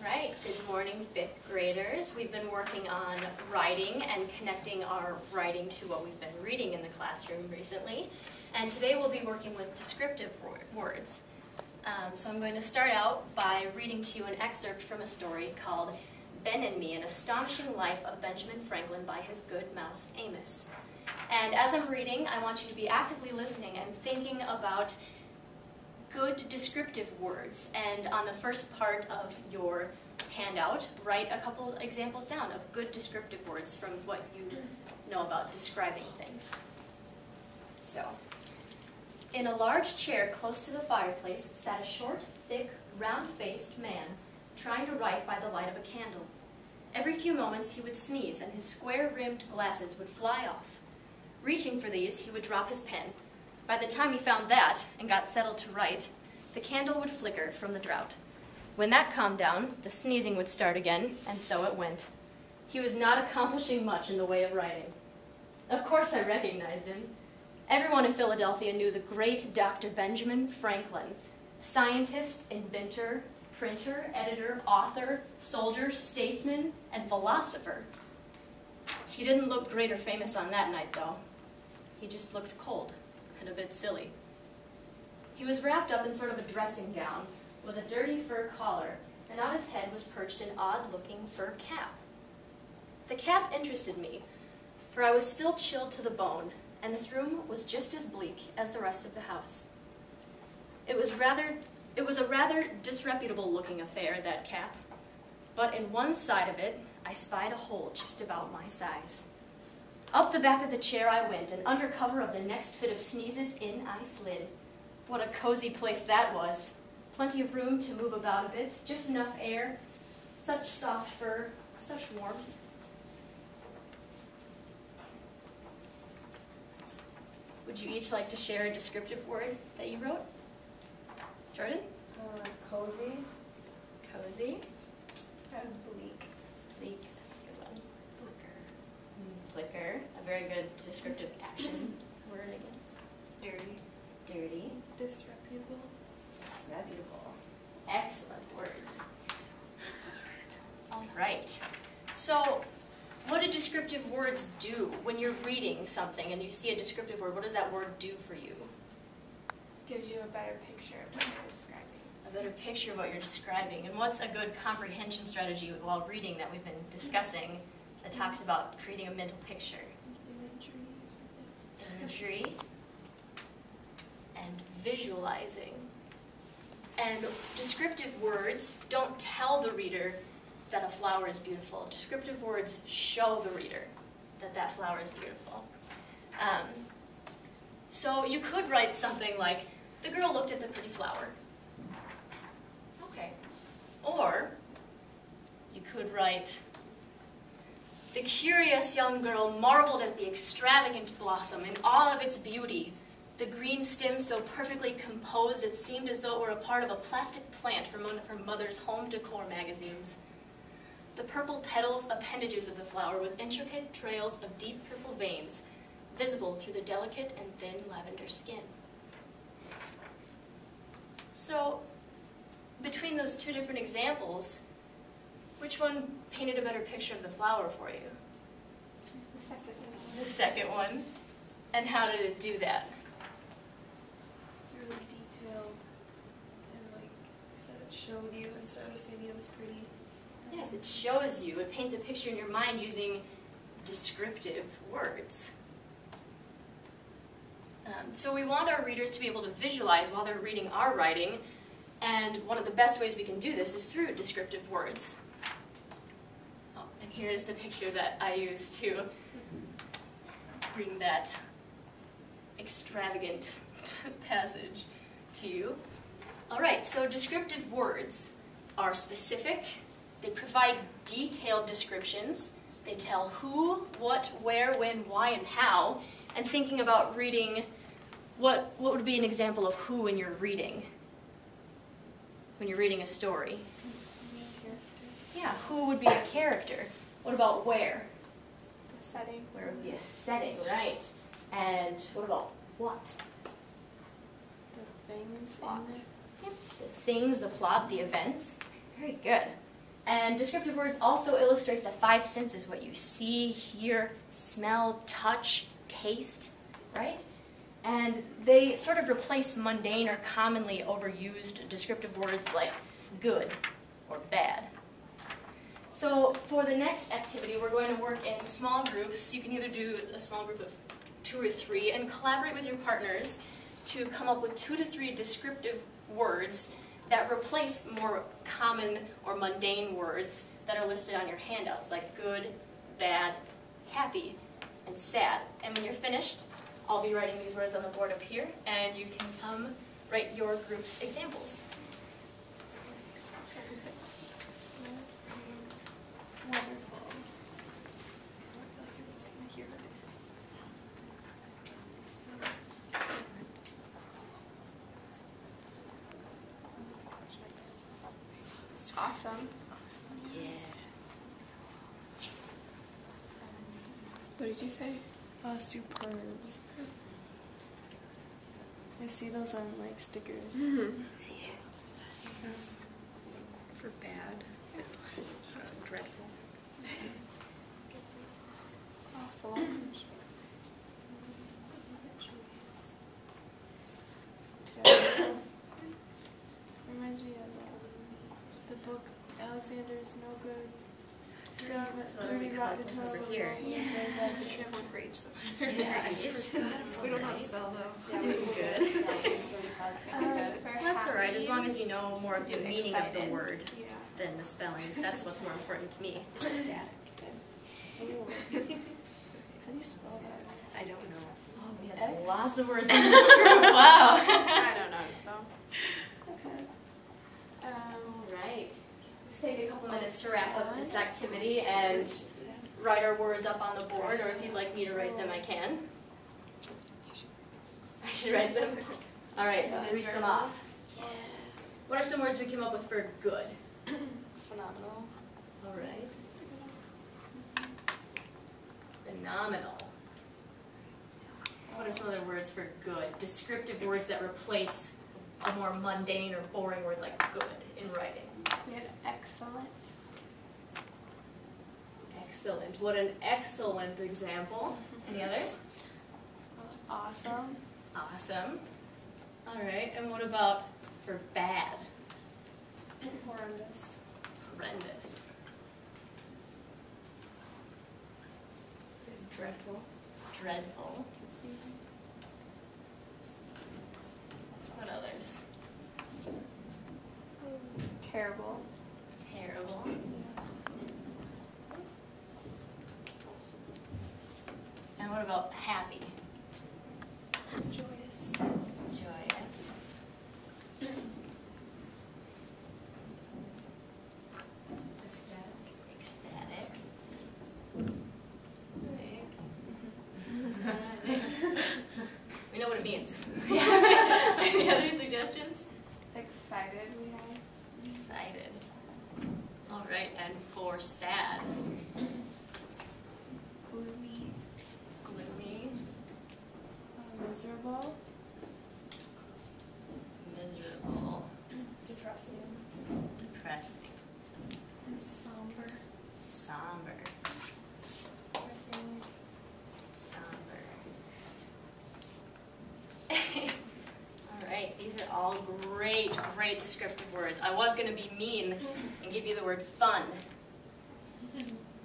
Right, good morning, 5th graders. We've been working on writing and connecting our writing to what we've been reading in the classroom recently. And today we'll be working with descriptive words. So I'm going to start out by reading to you an excerpt from a story called Ben and Me, An Astonishing Life of Benjamin Franklin by his good mouse Amos. And as I'm reading, I want you to be actively listening and thinking about good descriptive words. And on the first part of your handout, write a couple examples down of good descriptive words from what you know about describing things. So, in a large chair close to the fireplace sat a short, thick, round-faced man trying to write by the light of a candle. Every few moments he would sneeze and his square-rimmed glasses would fly off. Reaching for these, he would drop his pen. By the time he found that and got settled to write, the candle would flicker from the draught. When that calmed down, the sneezing would start again, and so it went. He was not accomplishing much in the way of writing. Of course I recognized him. Everyone in Philadelphia knew the great Dr. Benjamin Franklin, scientist, inventor, printer, editor, author, soldier, statesman, and philosopher. He didn't look great or famous on that night, though. He just looked cold and a bit silly. He was wrapped up in sort of a dressing gown with a dirty fur collar, and on his head was perched an odd-looking fur cap. The cap interested me, for I was still chilled to the bone, and this room was just as bleak as the rest of the house. It was a rather disreputable-looking affair, that cap, but in one side of it I spied a hole just about my size. Up the back of the chair I went, and under cover of the next fit of sneezes, in I slid. What a cozy place that was. Plenty of room to move about a bit, just enough air, such soft fur, such warmth. Would you each like to share a descriptive word that you wrote? Jordan? Cozy. Cozy. Bleak. Bleak, that's a good one. Flicker. Flicker, a very good descriptive action word, I guess. Dirty. Dirty. Disreputable. Disreputable. Excellent words. All right. So, what do descriptive words do when you're reading something and you see a descriptive word? What does that word do for you? Gives you a better picture of what you're describing. A better picture of what you're describing. And what's a good comprehension strategy while reading that we've been discussing that talks about creating a mental picture? Imagery or something. Imagery and visualizing. And descriptive words don't tell the reader that a flower is beautiful. Descriptive words show the reader that that flower is beautiful. So you could write something like, the girl looked at the pretty flower. Okay. Or you could write, the curious young girl marveled at the extravagant blossom in all of its beauty. The green stem so perfectly composed it seemed as though it were a part of a plastic plant from one of her mother's home decor magazines. The purple petals, appendages of the flower with intricate trails of deep purple veins, visible through the delicate and thin lavender skin. So, between those two different examples, which one painted a better picture of the flower for you? The second one. The second one. And how did it do that? It's really detailed. And like I said, it showed you instead of just saying it was pretty. Yes, it shows you. It paints a picture in your mind using descriptive words. So we want our readers to be able to visualize while they're reading our writing, and one of the best ways we can do this is through descriptive words. Oh, and here is the picture that I used to bring that extravagant passage to you. All right, so descriptive words are specific. They provide detailed descriptions. They tell who, what, where, when, why, and how. And thinking about reading, what would be an example of who in your reading? When you're reading a story. Yeah, who would be a character? What about where? The setting. Where would be a setting, right? And what about what? The things Plot. in there. Yep. The things, the plot, the events. Very good. And descriptive words also illustrate the five senses, what you see, hear, smell, touch, taste, right? And they sort of replace mundane or commonly overused descriptive words like good or bad. So for the next activity, we're going to work in small groups. You can either do a small group of 2 or 3 and collaborate with your partners to come up with 2 to 3 descriptive words that replace more common or mundane words that are listed on your handouts, like good, bad, happy, and sad. And when you're finished, I'll be writing these words on the board up here, and you can come write your group's examples. Wonderful. I feel like I'm just gonna hear what they say. Awesome. Yeah. What did you say? Superb. I see those on like stickers. For bad. Dreadful. Awful. Terrible. Reminds me of the book Alexander's No Good. That's what we call it over here. One for each. We don't know how to spell though. Yeah, doing good. That's all right, as long as you know more of the meaning of the word than the spelling. That's what's more important to me. Static. How do you spell that? I don't know. Oh, we X? have lots of words in this group. Wow. I don't know how to spell. Okay. All right. Let's take a couple minutes to wrap up this activity and write our words up on the board, or if you'd like me to write them, I can. I should write them? All right, let's read them off. What are some words we came up with for good? Phenomenal. All right. Phenomenal. What are some other words for good? Descriptive words that replace a more mundane or boring word like good in writing. We had excellent. Excellent. What an excellent example. Any others? Awesome. Awesome. All right, and what about for bad? Horrendous. Horrendous. Dreadful. Dreadful. What others? Terrible. Terrible. And what about happy? Joyous. Joyous. Ecstatic. Ecstatic. We know what it means. Any other suggestions? Excited we have. Excited. All right, and for sad. Gloomy. Gloomy. Miserable. Miserable. Depressing. Depressing. And somber. Somber. Depressing. Somber. All right, these are all great, great descriptive words. I was going to be mean and give you the word fun.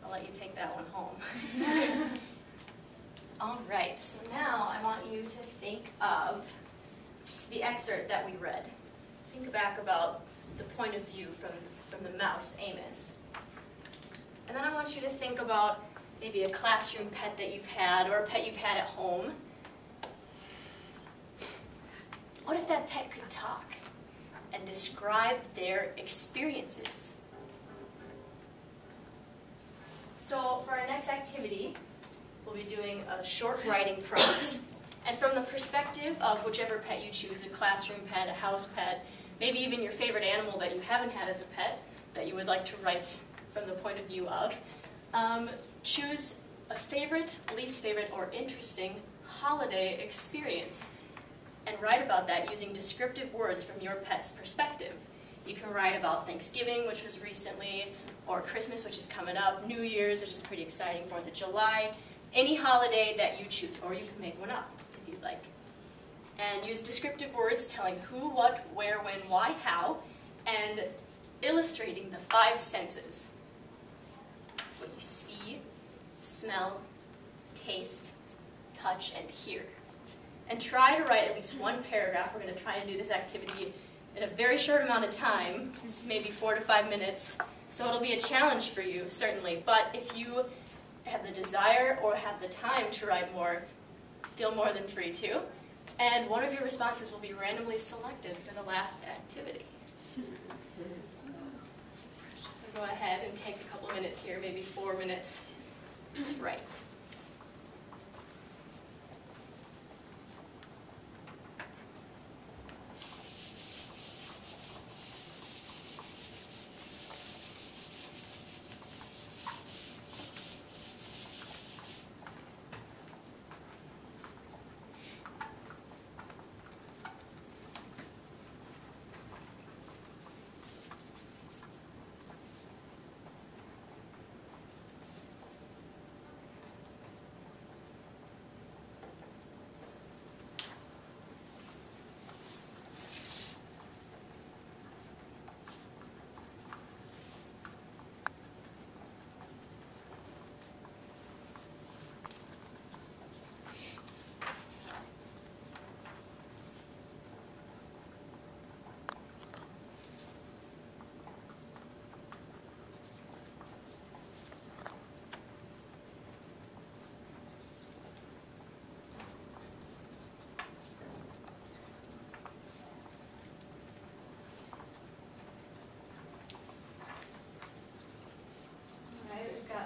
I'll let you take that one home. All right, so now I want you to think of the excerpt that we read. Think back about the point of view from the mouse, Amos. And then I want you to think about maybe a classroom pet that you've had or a pet you've had at home. What if that pet could talk and describe their experiences? So for our next activity, we'll be doing a short writing prompt. And from the perspective of whichever pet you choose, a classroom pet, a house pet, maybe even your favorite animal that you haven't had as a pet that you would like to write from the point of view of, choose a favorite, least favorite, or interesting holiday experience and write about that using descriptive words from your pet's perspective. You can write about Thanksgiving, which was recently, or Christmas, which is coming up, New Year's, which is pretty exciting, 4th of July, any holiday that you choose, or you can make one up if you'd like. And use descriptive words telling who, what, where, when, why, how, and illustrating the 5 senses. What you see, smell, taste, touch, and hear. And try to write at least one paragraph. We're going to try and do this activity in a very short amount of time. This is maybe 4 to 5 minutes. So it'll be a challenge for you, certainly. But if you have the desire or have the time to write more, feel more than free to. And one of your responses will be randomly selected for the last activity. So go ahead and take a couple minutes here, maybe 4 minutes to write.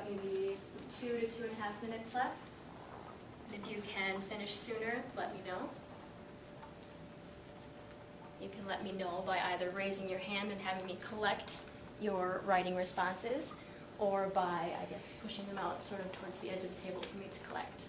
Maybe 2 to 2.5 minutes left. If you can finish sooner, let me know. You can let me know by either raising your hand and having me collect your writing responses, or by, I guess, pushing them out sort of towards the edge of the table for me to collect.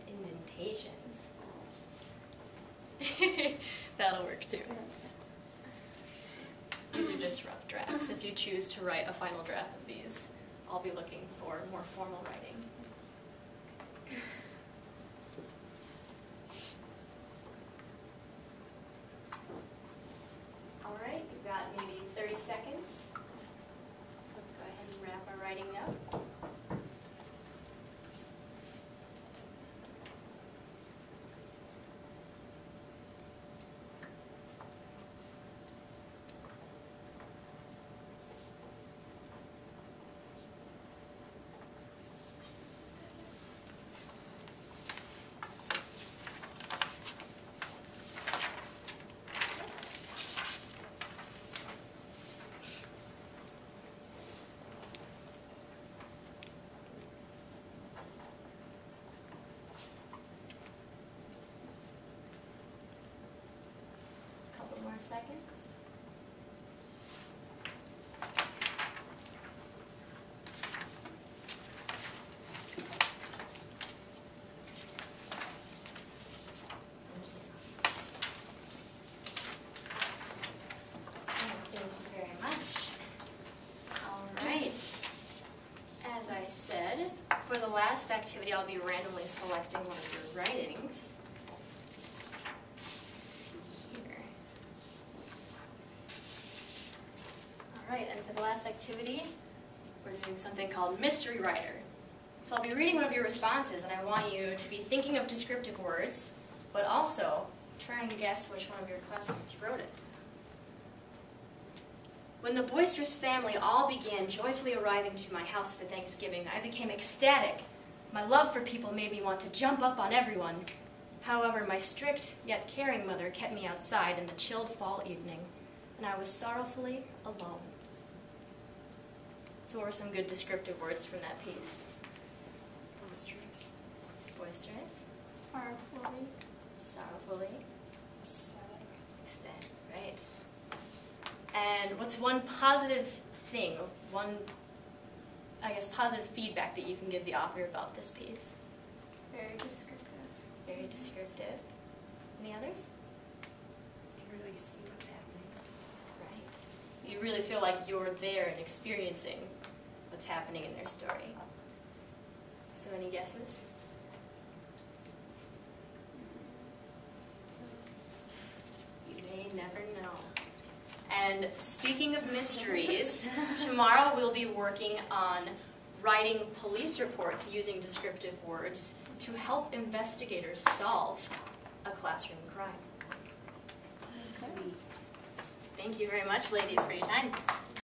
Indentations. That'll work too. These are just rough drafts. If you choose to write a final draft of these, I'll be looking for more formal writing. All right, you've got maybe 30 seconds. So let's go ahead and wrap our writing up. More seconds. Thank you very much. All right. As I said, for the last activity, I'll be randomly selecting one of your writings. Right, and for the last activity, we're doing something called Mystery Writer. So I'll be reading one of your responses, and I want you to be thinking of descriptive words, but also try and guess which one of your classmates wrote it. When the boisterous family all began joyfully arriving to my house for Thanksgiving, I became ecstatic. My love for people made me want to jump up on everyone. However, my strict yet caring mother kept me outside in the chilled fall evening, and I was sorrowfully alone. So what were some good descriptive words from that piece? Boisterous. Boisterous. Boisterous. Sorrowfully. Sorrowfully. Ecstatic. Ecstatic, right. And what's one positive thing, one, I guess, positive feedback that you can give the author about this piece? Very descriptive. Very descriptive. Any others? You can really see what's happening. Right. You really feel like you're there and experiencing what's happening in their story. So any guesses? You may never know. And speaking of mysteries, tomorrow we'll be working on writing police reports using descriptive words to help investigators solve a classroom crime. Sweet. Thank you very much, ladies, for your time.